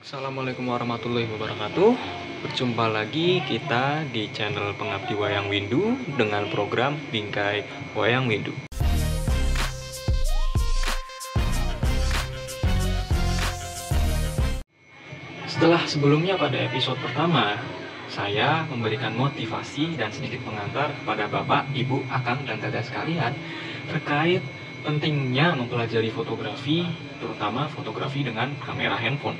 Assalamualaikum warahmatullahi wabarakatuh. Berjumpa lagi kita di channel Pengabdi Wayang Windu dengan program Bingkai Wayang Windu. Setelah sebelumnya pada episode pertama, saya memberikan motivasi dan sedikit pengantar kepada Bapak, Ibu, Akang, dan Teteh sekalian terkait pentingnya mempelajari fotografi, terutama fotografi dengan kamera handphone.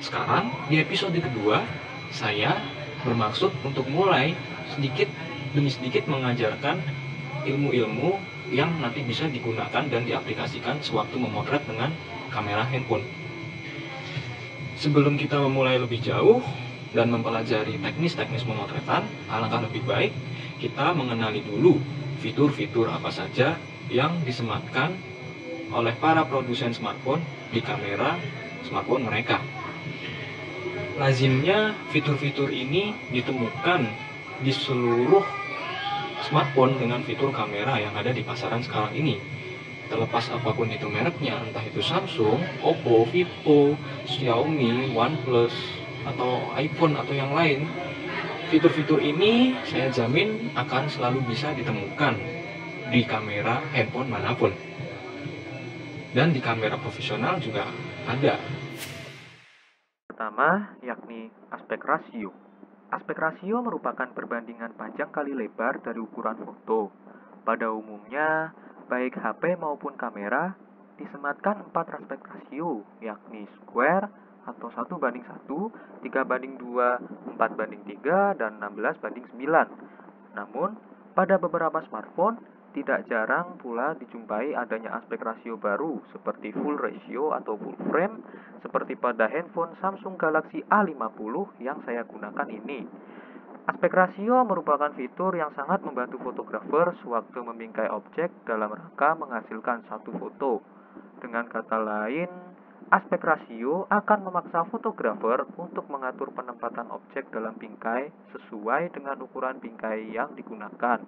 Sekarang di episode kedua, saya bermaksud untuk mulai sedikit demi sedikit mengajarkan ilmu-ilmu yang nanti bisa digunakan dan diaplikasikan sewaktu memotret dengan kamera handphone. Sebelum kita memulai lebih jauh dan mempelajari teknis-teknis pemotretan, alangkah lebih baik kita mengenali dulu fitur-fitur apa saja yang disematkan oleh para produsen smartphone di kamera smartphone mereka. Lazimnya fitur-fitur ini ditemukan di seluruh smartphone dengan fitur kamera yang ada di pasaran sekarang ini. Terlepas apapun itu mereknya, entah itu Samsung, Oppo, Vivo, Xiaomi, OnePlus, atau iPhone atau yang lain, fitur-fitur ini saya jamin akan selalu bisa ditemukan di kamera handphone manapun. Dan di kamera profesional juga ada. Pertama, yakni aspek rasio. Aspek rasio merupakan perbandingan panjang kali lebar dari ukuran foto. Pada umumnya, baik HP maupun kamera disematkan 4 aspek rasio, yakni square atau 1:1, 3:2, 4:3, dan 16:9. Namun, pada beberapa smartphone, tidak jarang pula dijumpai adanya aspek rasio baru seperti full ratio atau full frame seperti pada handphone Samsung Galaxy A50 yang saya gunakan ini. Aspek rasio merupakan fitur yang sangat membantu fotografer sewaktu membingkai objek dalam rangka menghasilkan satu foto. Dengan kata lain, aspek rasio akan memaksa fotografer untuk mengatur penempatan objek dalam bingkai sesuai dengan ukuran bingkai yang digunakan.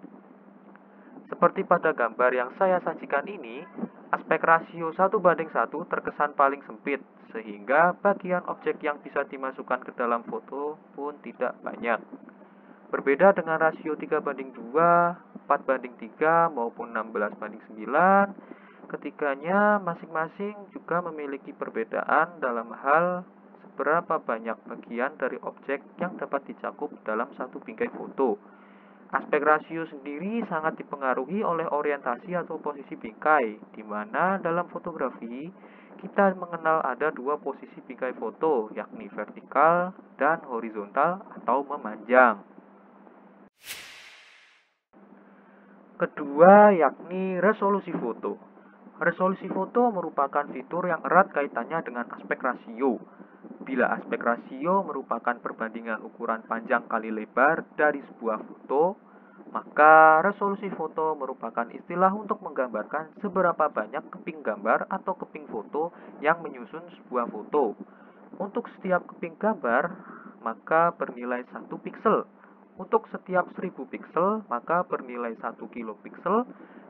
Seperti pada gambar yang saya sajikan ini, aspek rasio 1:1 terkesan paling sempit, sehingga bagian objek yang bisa dimasukkan ke dalam foto pun tidak banyak. Berbeda dengan rasio 3:2, 4:3, maupun 16:9, ketiganya masing-masing juga memiliki perbedaan dalam hal seberapa banyak bagian dari objek yang dapat dicakup dalam satu bingkai foto. Aspek rasio sendiri sangat dipengaruhi oleh orientasi atau posisi bingkai, di mana dalam fotografi kita mengenal ada dua posisi bingkai foto, yakni vertikal dan horizontal atau memanjang. Kedua, yakni resolusi foto. Resolusi foto merupakan fitur yang erat kaitannya dengan aspek rasio. Bila aspek rasio merupakan perbandingan ukuran panjang kali lebar dari sebuah foto, maka resolusi foto merupakan istilah untuk menggambarkan seberapa banyak keping gambar atau keping foto yang menyusun sebuah foto. Untuk setiap keping gambar, maka bernilai 1 piksel. Untuk setiap 1000 piksel, maka bernilai 1 kilopiksel,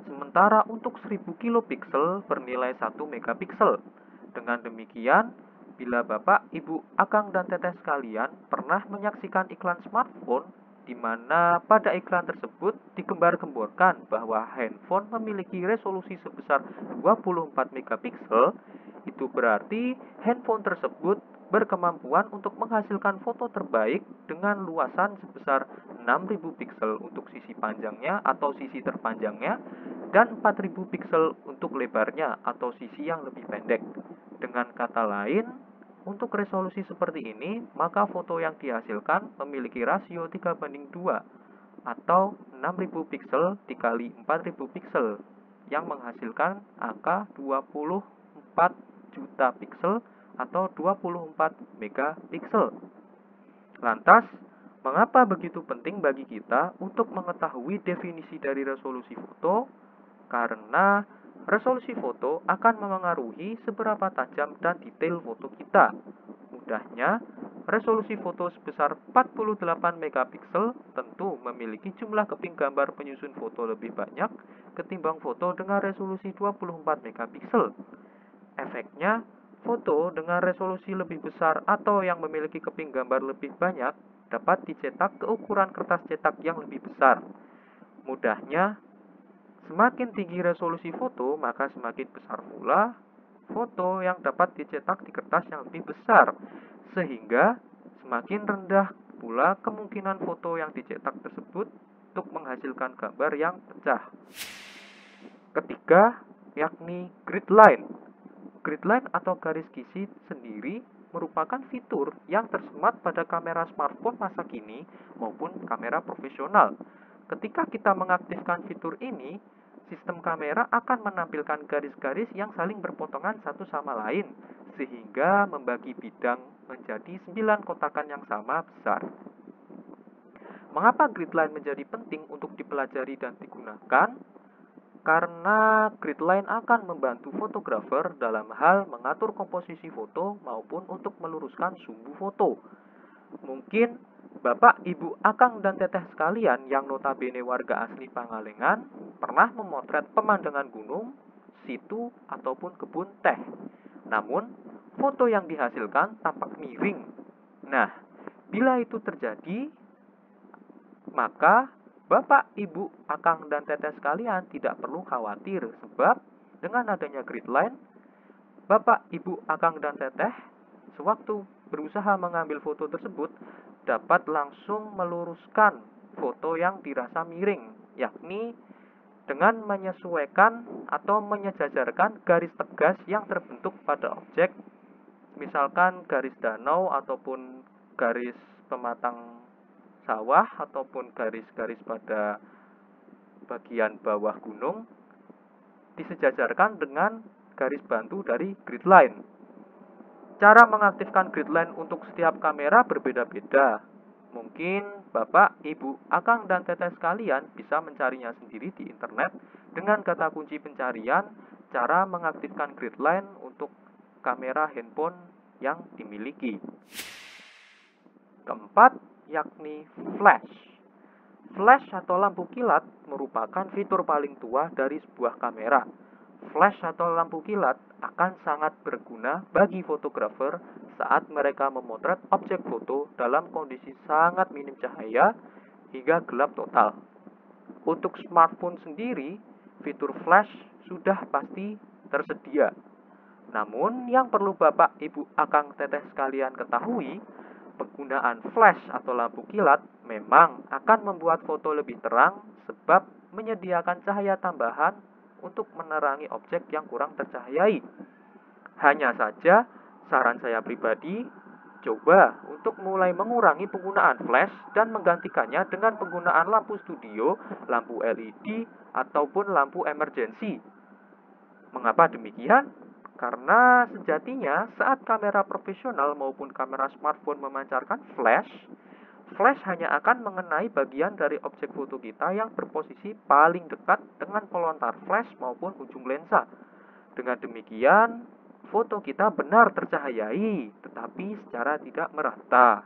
sementara untuk 1000 kilopiksel bernilai 1 megapiksel. Dengan demikian, bila Bapak, Ibu, Akang, dan Teteh sekalian pernah menyaksikan iklan smartphone, di mana pada iklan tersebut digembar-gemborkan bahwa handphone memiliki resolusi sebesar 24 megapiksel, itu berarti handphone tersebut berkemampuan untuk menghasilkan foto terbaik dengan luasan sebesar 6000 piksel untuk sisi panjangnya atau sisi terpanjangnya dan 4000 piksel untuk lebarnya atau sisi yang lebih pendek. Dengan kata lain, untuk resolusi seperti ini, maka foto yang dihasilkan memiliki rasio 3:2 atau 6000 piksel dikali 4000 piksel yang menghasilkan angka 24 juta piksel atau 24 megapiksel. Lantas, mengapa begitu penting bagi kita untuk mengetahui definisi dari resolusi foto? Karena resolusi foto akan memengaruhi seberapa tajam dan detail foto kita. Mudahnya, resolusi foto sebesar 48 megapiksel tentu memiliki jumlah keping gambar penyusun foto lebih banyak ketimbang foto dengan resolusi 24 megapiksel. Efeknya, Foto dengan resolusi lebih besar atau yang memiliki keping gambar lebih banyak dapat dicetak ke ukuran kertas cetak yang lebih besar. Mudahnya, semakin tinggi resolusi foto, maka semakin besar pula foto yang dapat dicetak di kertas yang lebih besar, sehingga semakin rendah pula kemungkinan foto yang dicetak tersebut untuk menghasilkan gambar yang pecah. Ketiga, yakni grid line. Grid line atau garis kisi sendiri merupakan fitur yang tersemat pada kamera smartphone masa kini maupun kamera profesional. Ketika kita mengaktifkan fitur ini, sistem kamera akan menampilkan garis-garis yang saling berpotongan satu sama lain, sehingga membagi bidang menjadi 9 kotakan yang sama besar. Mengapa grid line menjadi penting untuk dipelajari dan digunakan? Karena grid line akan membantu fotografer dalam hal mengatur komposisi foto maupun untuk meluruskan sumbu foto. Mungkin Bapak, Ibu, Akang, dan Teteh sekalian yang notabene warga asli Pangalengan pernah memotret pemandangan gunung, situ, ataupun kebun teh. Namun, foto yang dihasilkan tampak miring. Nah, bila itu terjadi, maka Bapak, Ibu, Akang, dan Teteh sekalian tidak perlu khawatir sebab dengan adanya grid line, Bapak, Ibu, Akang, dan Teteh sewaktu berusaha mengambil foto tersebut dapat langsung meluruskan foto yang dirasa miring, yakni dengan menyesuaikan atau menyejajarkan garis tegas yang terbentuk pada objek, misalkan garis danau ataupun garis pematang sawah ataupun garis-garis pada bagian bawah gunung disejajarkan dengan garis bantu dari grid line. Cara mengaktifkan grid line untuk setiap kamera berbeda-beda. Mungkin Bapak, Ibu, Akang, dan Teteh sekalian bisa mencarinya sendiri di internet dengan kata kunci pencarian cara mengaktifkan grid line untuk kamera handphone yang dimiliki. Keempat, yakni flash. Flash atau lampu kilat merupakan fitur paling tua dari sebuah kamera. Flash atau lampu kilat akan sangat berguna bagi fotografer saat mereka memotret objek foto dalam kondisi sangat minim cahaya hingga gelap total. Untuk smartphone sendiri, fitur flash sudah pasti tersedia. Namun, yang perlu Bapak, Ibu, Akang, Teteh sekalian ketahui, penggunaan flash atau lampu kilat memang akan membuat foto lebih terang sebab menyediakan cahaya tambahan untuk menerangi objek yang kurang tercahayai. Hanya saja, saran saya pribadi, coba untuk mulai mengurangi penggunaan flash dan menggantikannya dengan penggunaan lampu studio, lampu LED, ataupun lampu emergency. Mengapa demikian? Karena sejatinya saat kamera profesional maupun kamera smartphone memancarkan flash, flash hanya akan mengenai bagian dari objek foto kita yang berposisi paling dekat dengan pelontar flash maupun ujung lensa. Dengan demikian, foto kita benar tercahayai, tetapi secara tidak merata.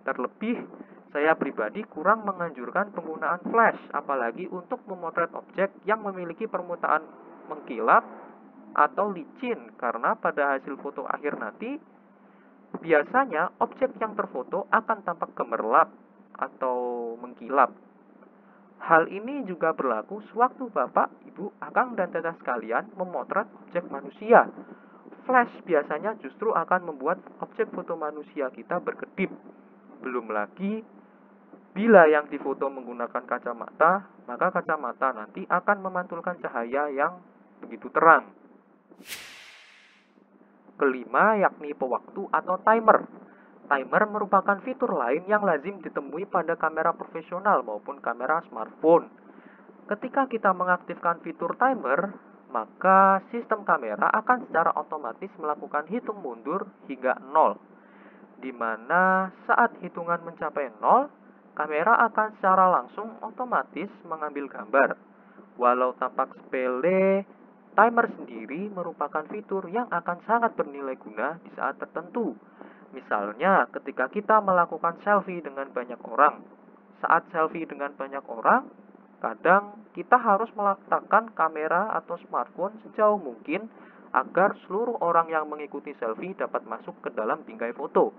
Terlebih, saya pribadi kurang menganjurkan penggunaan flash, apalagi untuk memotret objek yang memiliki permukaan mengkilap atau licin, karena pada hasil foto akhir nanti biasanya objek yang terfoto akan tampak gemerlap atau mengkilap. Hal ini juga berlaku sewaktu Bapak, Ibu, Akang, dan Teteh sekalian memotret objek manusia. Flash biasanya justru akan membuat objek foto manusia kita berkedip. Belum lagi, bila yang difoto menggunakan kacamata, maka kacamata nanti akan memantulkan cahaya yang begitu terang. Kelima, yakni pewaktu atau timer. Timer merupakan fitur lain yang lazim ditemui pada kamera profesional maupun kamera smartphone. Ketika kita mengaktifkan fitur timer, maka sistem kamera akan secara otomatis melakukan hitung mundur hingga 0, di mana saat hitungan mencapai 0, kamera akan secara langsung otomatis mengambil gambar. Walau tampak sepele, timer sendiri merupakan fitur yang akan sangat bernilai guna di saat tertentu. Misalnya, ketika kita melakukan selfie dengan banyak orang. Saat selfie dengan banyak orang, kadang kita harus meletakkan kamera atau smartphone sejauh mungkin agar seluruh orang yang mengikuti selfie dapat masuk ke dalam bingkai foto.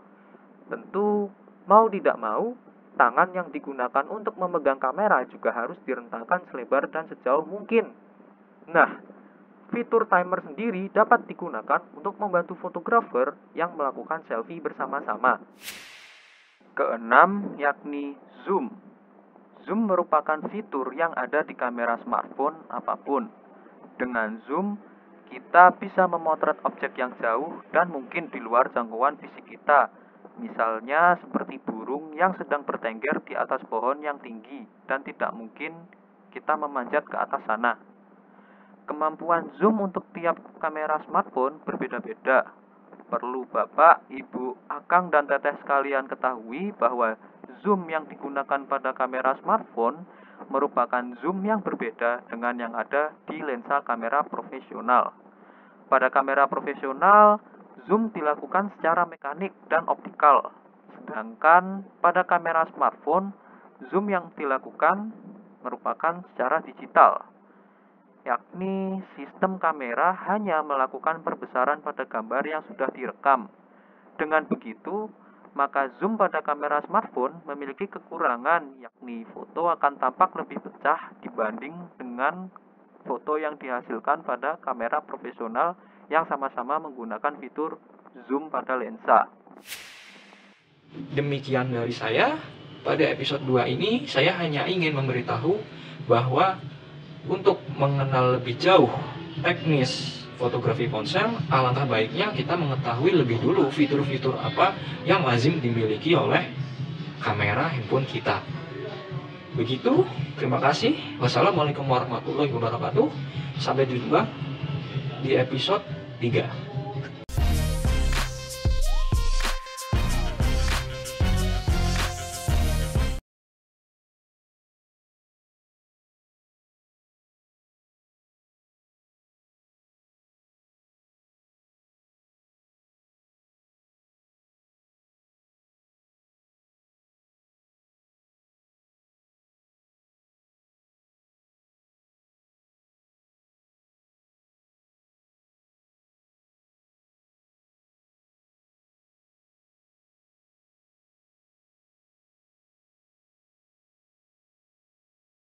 Tentu, mau tidak mau, tangan yang digunakan untuk memegang kamera juga harus direntangkan selebar dan sejauh mungkin. Nah, fitur timer sendiri dapat digunakan untuk membantu fotografer yang melakukan selfie bersama-sama. Keenam, yakni zoom. Zoom merupakan fitur yang ada di kamera smartphone apapun. Dengan zoom, kita bisa memotret objek yang jauh dan mungkin di luar jangkauan fisik kita. Misalnya seperti burung yang sedang bertengger di atas pohon yang tinggi dan tidak mungkin kita memanjat ke atas sana. Kemampuan zoom untuk tiap kamera smartphone berbeda-beda. Perlu Bapak, Ibu, Akang, dan Teteh sekalian ketahui bahwa zoom yang digunakan pada kamera smartphone merupakan zoom yang berbeda dengan yang ada di lensa kamera profesional. Pada kamera profesional, zoom dilakukan secara mekanik dan optikal. Sedangkan pada kamera smartphone, zoom yang dilakukan merupakan secara digital, yakni sistem kamera hanya melakukan perbesaran pada gambar yang sudah direkam. Dengan begitu, maka zoom pada kamera smartphone memiliki kekurangan, yakni foto akan tampak lebih pecah dibanding dengan foto yang dihasilkan pada kamera profesional yang sama-sama menggunakan fitur zoom pada lensa. Demikian dari saya. Pada episode 2 ini, saya hanya ingin memberitahu bahwa untuk mengenal lebih jauh teknis fotografi ponsel, alangkah baiknya kita mengetahui lebih dulu fitur-fitur apa yang lazim dimiliki oleh kamera handphone kita. Begitu, terima kasih. Wassalamualaikum warahmatullahi wabarakatuh. Sampai jumpa di episode 3.